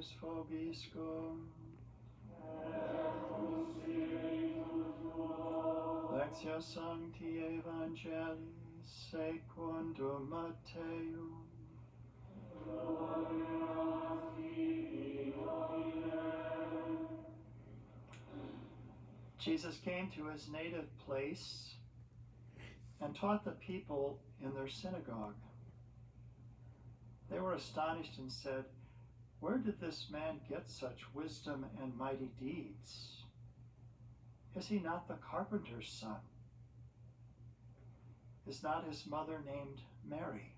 Deus vobiscum. Lectio Sancti Evangelii secundum Matteum. Jesus came to his native place and taught the people in their synagogue. They were astonished and said, "Where did this man get such wisdom and mighty deeds? Is he not the carpenter's son? Is not his mother named Mary,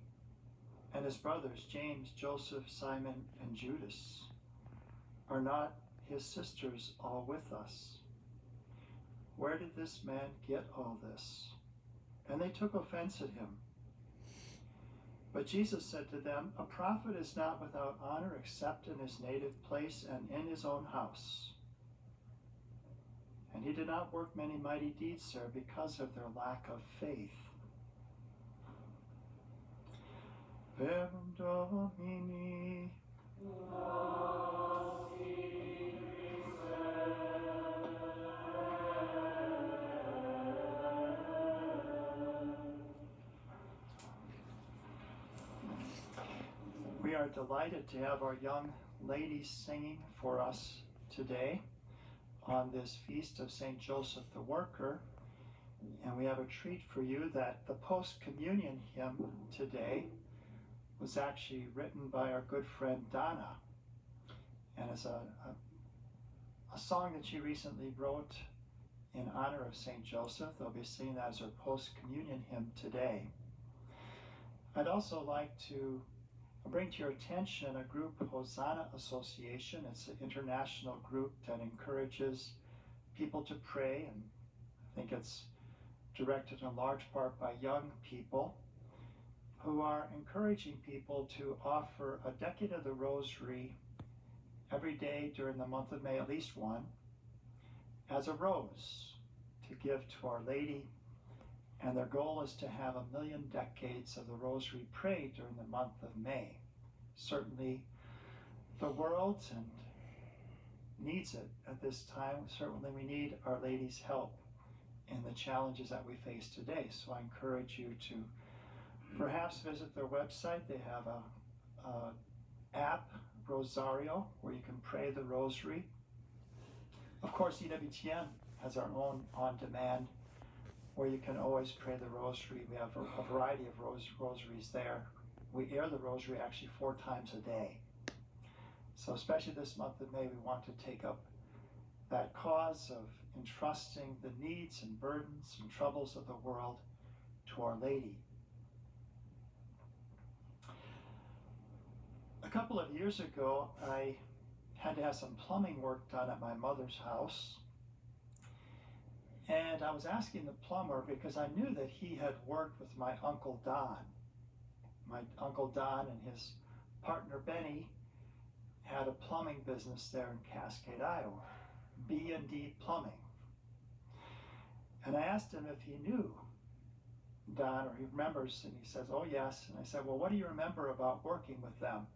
and his brothers James, Joseph, Simon, and Judas? Are not his sisters all with us? Where did this man get all this?" And they took offense at him. But Jesus said to them, "A prophet is not without honor except in his native place and in his own house." And he did not work many mighty deeds there because of their lack of faith. Verbum Domini. We are delighted to have our young ladies singing for us today on this feast of St. Joseph the Worker. And we have a treat for you that the post-communion hymn today was actually written by our good friend Donna. And it's a song that she recently wrote in honor of St. Joseph. They'll be singing that as our post-communion hymn today. I'd also like to bring to your attention a group, Hosanna Association. It's an international group that encourages people to pray, and I think it's directed in large part by young people who are encouraging people to offer a decade of the Rosary every day during the month of May, at least one, as a rose to give to Our Lady. And their goal is to have 1,000,000 decades of the Rosary prayed during the month of May. Certainly the world needs it at this time. Certainly we need Our Lady's help in the challenges that we face today. So I encourage you to perhaps visit their website. They have a app, Rosario, where you can pray the Rosary. Of course, EWTN has our own on-demand where you can always pray the Rosary. We have a variety of rosaries there. We air the Rosary actually 4 times a day. So especially this month of May, we want to take up that cause of entrusting the needs and burdens and troubles of the world to Our Lady. A couple of years ago, I had to have some plumbing work done at my mother's house. And I was asking the plumber because I knew that he had worked with my Uncle Don. My Uncle Don and his partner Benny had a plumbing business there in Cascade, Iowa, B&D Plumbing. And I asked him if he knew Don or he remembers, and he says, "Oh yes." And I said, "Well, what do you remember about working with them?"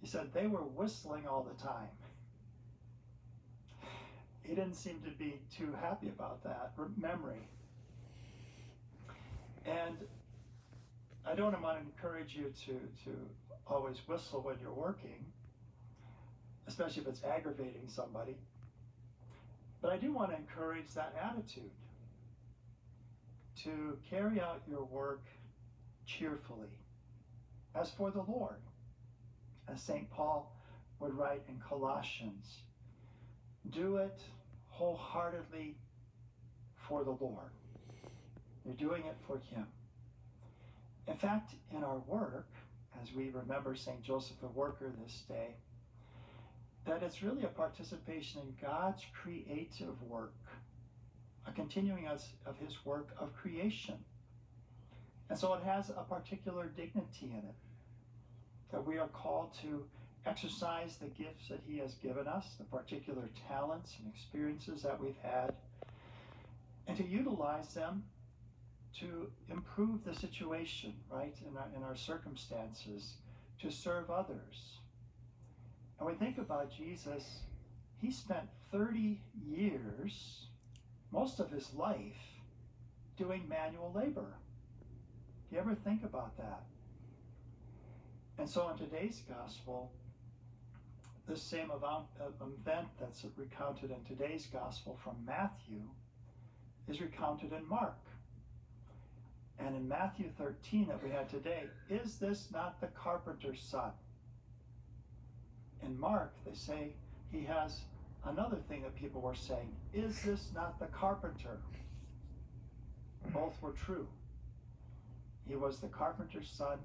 He said, "They were whistling all the time." He didn't seem to be too happy about that memory. And I don't want to encourage you to always whistle when you're working, especially if it's aggravating somebody. But I do want to encourage that attitude to carry out your work cheerfully, as for the Lord. As St. Paul would write in Colossians, do it wholeheartedly for the Lord. You're doing it for Him. In fact, in our work, as we remember St. Joseph the Worker this day, that it's really a participation in God's creative work, a continuing of His work of creation. And so it has a particular dignity in it, that we are called to exercise the gifts that He has given us, the particular talents and experiences that we've had, and to utilize them to improve the situation, right, in our circumstances, to serve others. And we think about Jesus, he spent 30 years, most of his life, doing manual labor. Do you ever think about that? And so in today's gospel, this same event that's recounted in today's gospel from Matthew is recounted in Mark. And in Matthew 13 that we had today, is this not the carpenter's son? In Mark, they say he has another thing that people were saying, is this not the carpenter? Both were true. He was the carpenter's son,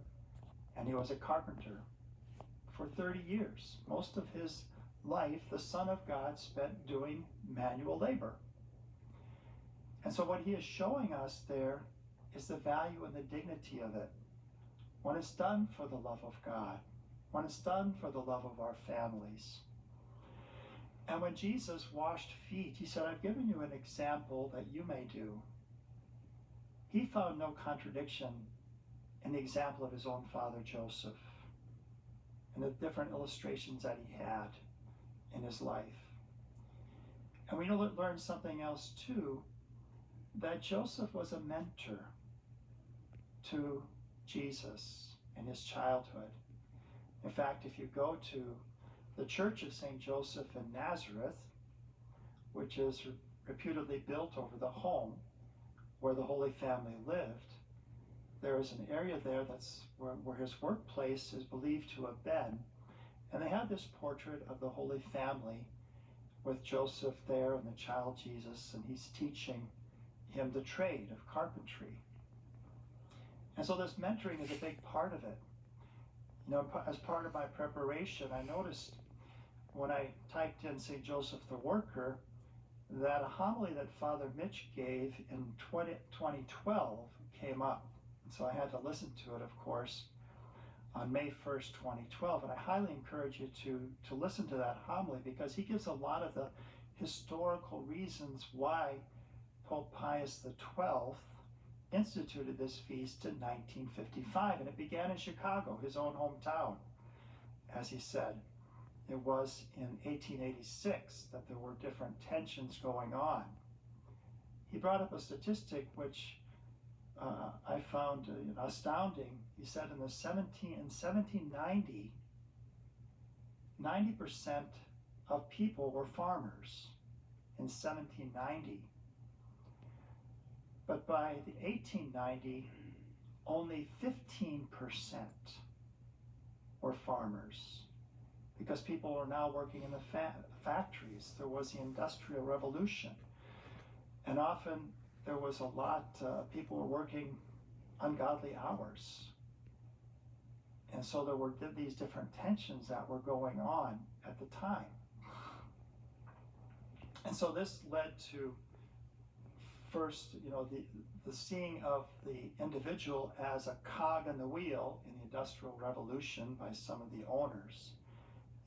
and he was a carpenter for 30 years. Most of his life, the Son of God spent doing manual labor. And so what he is showing us there is the value and the dignity of it. When it's done for the love of God, when it's done for the love of our families. And when Jesus washed feet, he said, I've given you an example that you may do. He found no contradiction in the example of his own father Joseph and the different illustrations that he had in his life. And we learn something else too, that Joseph was a mentor to Jesus in his childhood. In fact, if you go to the Church of St. Joseph in Nazareth, which is reputedly built over the home where the Holy Family lived, there is an area there that's where his workplace is believed to have been. And they have this portrait of the Holy Family with Joseph there and the child Jesus, and he's teaching him the trade of carpentry. And so this mentoring is a big part of it. You know, as part of my preparation, I noticed when I typed in St. Joseph the Worker that a homily that Father Mitch gave in 2012 came up. And so I had to listen to it, of course, on May 1st, 2012. And I highly encourage you to listen to that homily because he gives a lot of the historical reasons why Pope Pius XII instituted this feast in 1955. And it began in Chicago, his own hometown, as he said. It was in 1886 that there were different tensions going on. He brought up a statistic which I found astounding. He said in 1790, 90% of people were farmers in 1790. But by the 1890, only 15% were farmers, because people were now working in the factories. There was the Industrial Revolution. And often there was a lot, people were working ungodly hours. And so there were these different tensions that were going on at the time. And so this led to first, the seeing of the individual as a cog in the wheel in the Industrial Revolution by some of the owners.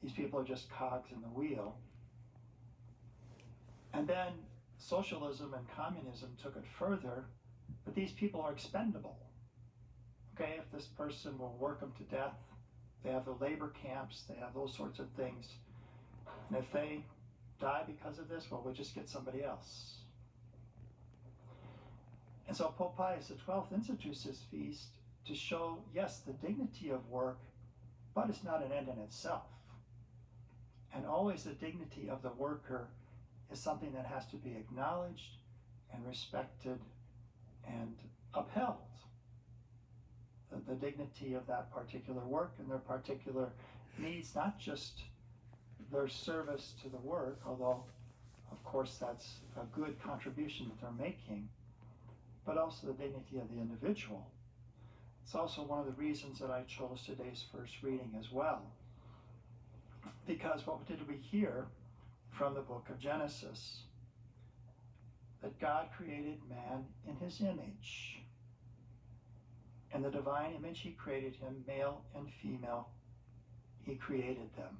These people are just cogs in the wheel. And then socialism and communism took it further, but these people are expendable. Okay, if this person will work them to death, they have the labor camps, they have those sorts of things. And if they die because of this, well, we'll just get somebody else. And so Pope Pius XII institutes this feast to show, yes, the dignity of work, but it's not an end in itself. And always the dignity of the worker is something that has to be acknowledged and respected and upheld. The dignity of that particular work and their particular needs, not just their service to the work, although of course that's a good contribution that they're making, but also the dignity of the individual. It's also one of the reasons that I chose today's first reading as well. Because what did we hear from the book of Genesis? That God created man in his image. In the divine image he created him, male and female, he created them.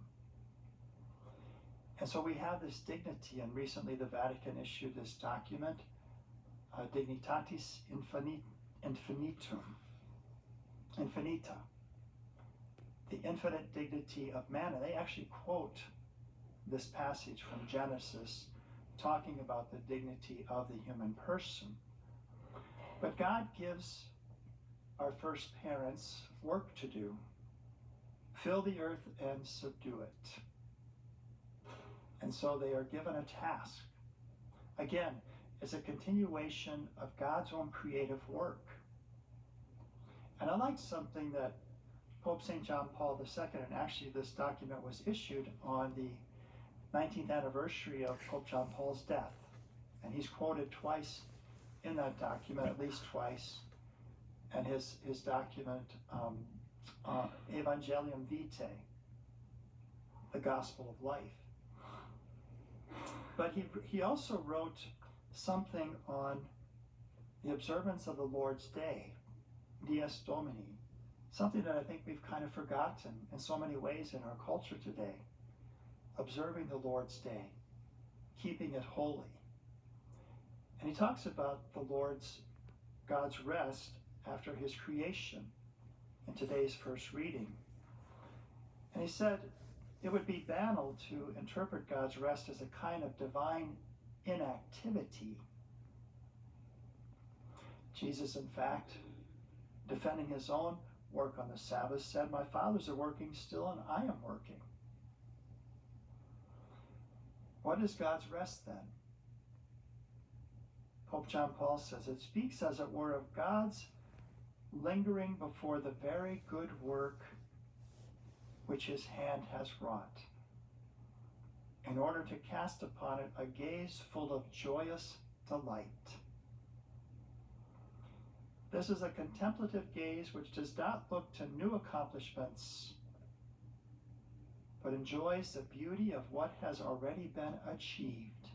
And so we have this dignity, and recently the Vatican issued this document, Dignitatis Infinita, the infinite dignity of man. And they actually quote this passage from Genesis talking about the dignity of the human person. But God gives our first parents work to do. Fill the earth and subdue it. And so they are given a task. Again, it's a continuation of God's own creative work. And I like something that Pope St. John Paul II, and actually this document was issued on the 19th anniversary of Pope John Paul's death. And he's quoted twice in that document, at least twice. And his document, Evangelium Vitae, the Gospel of Life. But he also wrote something on the observance of the Lord's Day, Dies Domini, something that I think we've kind of forgotten in so many ways in our culture today. Observing the Lord's Day, keeping it holy. And he talks about God's rest after his creation in today's first reading. And he said it would be banal to interpret God's rest as a kind of divine inactivity. Jesus, in fact, defending his own work on the Sabbath, said, "My fathers are working still and I am working." What is God's rest then? Pope John Paul says it speaks, as it were, of God's lingering before the very good work which his hand has wrought, in order to cast upon it a gaze full of joyous delight. This is a contemplative gaze which does not look to new accomplishments, but enjoys the beauty of what has already been achieved.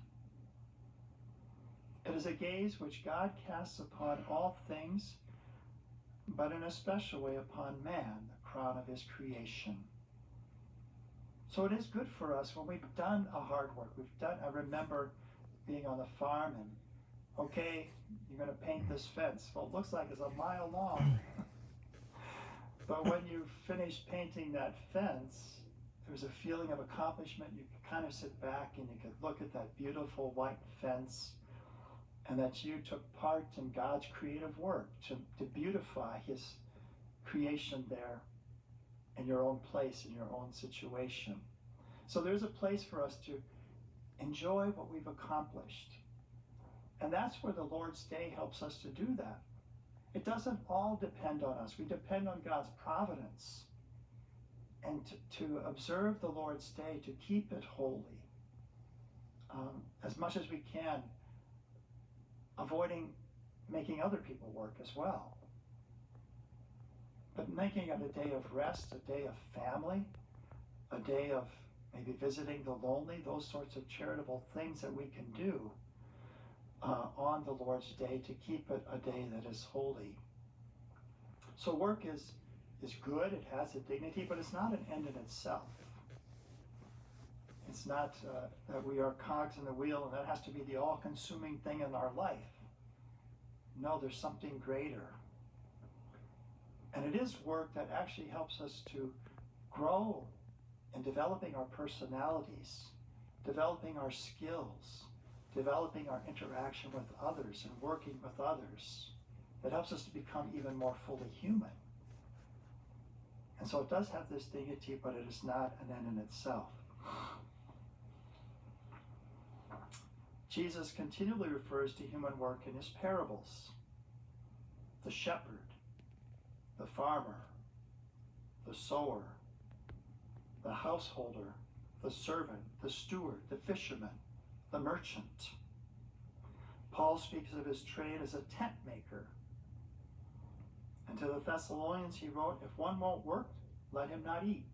It is a gaze which God casts upon all things, but in a special way upon man, the crown of his creation. So it is good for us when we've done a hard work. I remember being on the farm and, okay, you're going to paint this fence. Well, it looks like it's a mile long. But when you finish painting that fence, there was a feeling of accomplishment. You could kind of sit back and you could look at that beautiful white fence, and that you took part in God's creative work to beautify his creation there in your own place, in your own situation. So there's a place for us to enjoy what we've accomplished. And that's where the Lord's Day helps us to do that. It doesn't all depend on us. We depend on God's providence. And to observe the Lord's Day, to keep it holy, as much as we can, avoiding making other people work as well. But making it a day of rest, a day of family, a day of maybe visiting the lonely, those sorts of charitable things that we can do on the Lord's Day to keep it a day that is holy. So work is good, it has a dignity, but it's not an end in itself. It's not that we are cogs in the wheel and that has to be the all-consuming thing in our life. No, there's something greater. And it is work that actually helps us to grow in developing our personalities, developing our skills, developing our interaction with others and working with others. That helps us to become even more fully human. And so it does have this dignity, but it is not an end in itself. Jesus continually refers to human work in his parables. The shepherd, the farmer, the sower, the householder, the servant, the steward, the fisherman, the merchant. Paul speaks of his trade as a tent maker. And to the Thessalonians he wrote, if one won't work, let him not eat.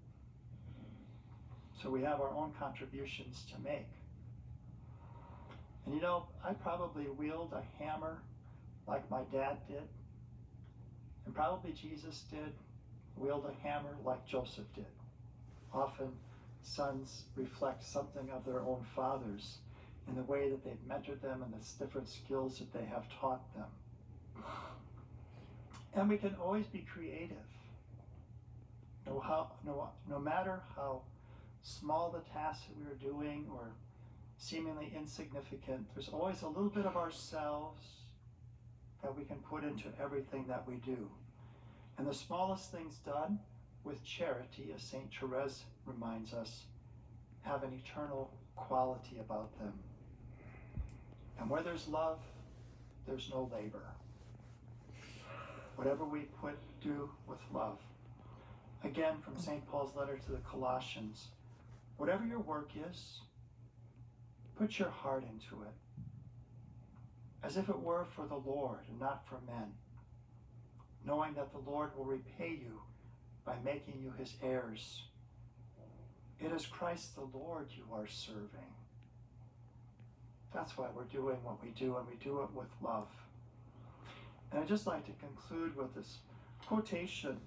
So we have our own contributions to make. And I probably wield a hammer like my dad did. And probably Jesus did wield a hammer like Joseph did. Often sons reflect something of their own fathers in the way that they've mentored them and the different skills that they have taught them. And we can always be creative. No matter how small the task that we are doing or seemingly insignificant, there's always a little bit of ourselves that we can put into everything that we do. And the smallest things done with charity, as St. Therese reminds us, have an eternal quality about them. And where there's love, there's no labor. Whatever we do with love. Again, from St. Paul's letter to the Colossians, whatever your work is, put your heart into it, as if it were for the Lord and not for men, knowing that the Lord will repay you by making you his heirs. It is Christ the Lord you are serving. That's why we're doing what we do, and we do it with love. And I'd just like to conclude with this quotation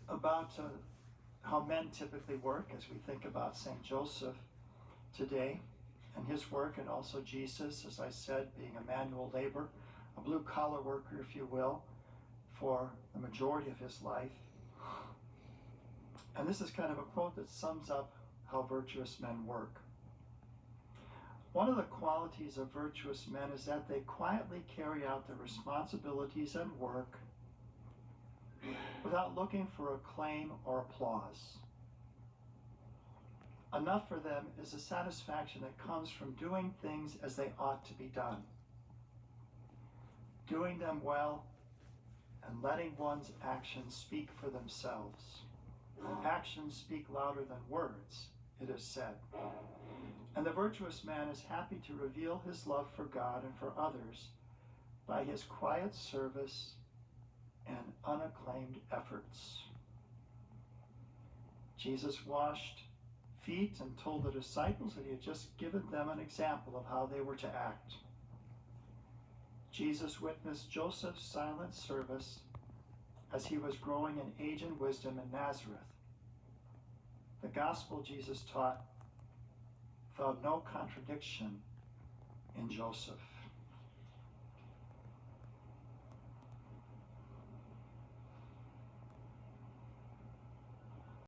about how men typically work as we think about St. Joseph today and his work, and also Jesus, as I said, being a manual labor, a blue-collar worker, if you will, for the majority of his life. And this is kind of a quote that sums up how virtuous men work. One of the qualities of virtuous men is that they quietly carry out their responsibilities and work without looking for acclaim or applause. Enough for them is the satisfaction that comes from doing things as they ought to be done, doing them well, and letting one's actions speak for themselves. Actions speak louder than words, it is said. And the virtuous man is happy to reveal his love for God and for others by his quiet service and unacclaimed efforts. Jesus washed feet and told the disciples that he had just given them an example of how they were to act. Jesus witnessed Joseph's silent service as he was growing in age and wisdom in Nazareth. The gospel Jesus taught found no contradiction in Joseph.